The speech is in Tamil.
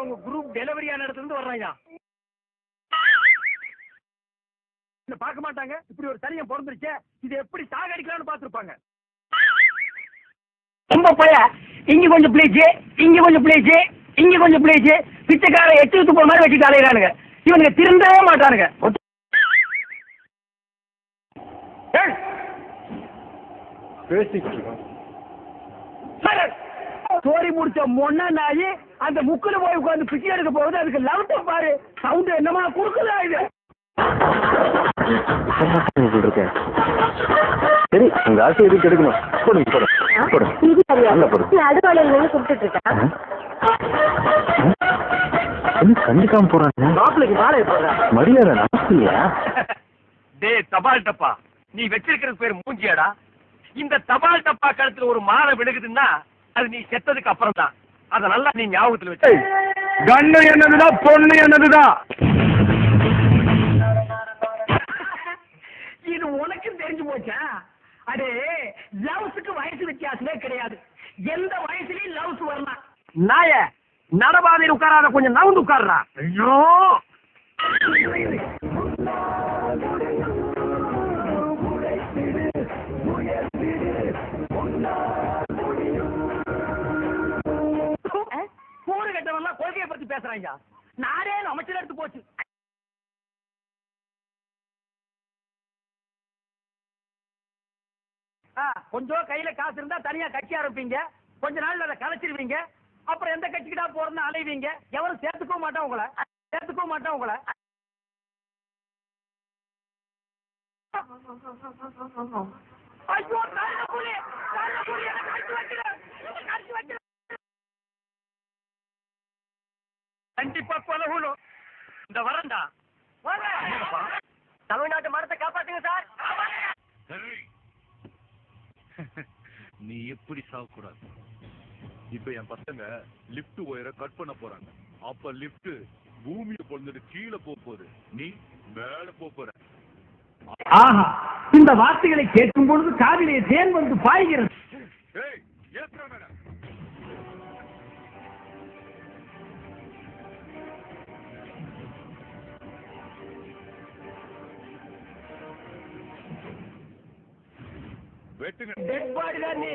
உங்க குரூப் டெலிவரியான இடத்துல இருந்து வர்றாங்க. பார்க்க மாட்டாங்க. இப்படி ஒரு சனியம் பிறந்துருச்சு, இது எப்படி சாகடிக்கலாம்னு பாத்துருப்பாங்க. ரொம்ப பய இங்க கொஞ்சம் பிளீச்சு, இங்க கொஞ்சம் பிளீச்சு, இங்க கொஞ்சம் பிளீச்சு, பிச்சைக்கார எட்டு போற மாதிரி வச்சுட்டு அலையிறானுங்க. இவனுங்க திருந்தவே மாட்டானுங்க. சோரி முடிச்ச மொன்ன நாயி அந்த முக்குல போய் உட்கார்ந்து பிச்சை எடுக்க போகுது. அதுக்கு லவுட்ட பாரு, சவுண்ட் என்னமா குடுக்குதா இது? சரி, உங்க ஆசை எதுக்கு எடுக்கணும்? போடுங்க கண்டிக்காம போறாங்க. மரியாதை நாஸ்தியா? டே தபால் டப்பா, நீ வச்சிருக்கிறது பேர் மூஞ்சியாடா. இந்த தபால் டப்பா கழுத்துல ஒரு மாலை விழுகுதுன்னா அது நீ செத்ததுக்கு அப்புறம் தான். அத நல்லா நீ ஞாபகத்துல வச்சு. கண்ணு என்னதுதான், பொண்ணு என்னதுதான். இது உனக்கும் தெரிஞ்சு போச்சா? அடே, லவ்ஸுக்கு வயசு வித்தியாசமே கிடையாது. எந்த வயசுலயும் லவ்ஸ் வரலாம். நாய நடபாதையில் உட்காராத, கொஞ்சம் நவுந்து உட்கார்றா. ஐயோ, கூறு கட்டவெல்லாம் கொள்கையை பத்தி பேசுறாங்க. நானே அமைச்சர் எடுத்து போச்சு. கொஞ்சம் கையில காசு இருந்தா தனியா கட்சி ஆரம்பிப்பீங்க. கொஞ்ச நாள் அதை கலைச்சிருவீங்க. அப்புறம் எந்த கட்சிக்கிட்டா போறதுன்னு அலைவீங்க. எவரும் சேர்த்துக்கவும் மாட்டான் உங்களை. ஐயோ, கண்டிப்பா கொலகுலும். இந்த வரண்டா தமிழ்நாட்டு மரத்தை காப்பாத்துங்க சார். நீ எப்படி சாகக்கூடாது. இப்ப என் பசங்க லிப்ட் ஒயரை கட் பண்ண போறாங்க. அப்ப லிப்ட் பூமியை பொழுது கீழே போகுது, நீ மேல போற. ஆஹா, இந்த வார்த்தைகளை கேட்கும் பொழுது காதிலே தேன் வந்து பாய்கிறது. வெட்டுங்க. டெட் பாடி தான் நீ.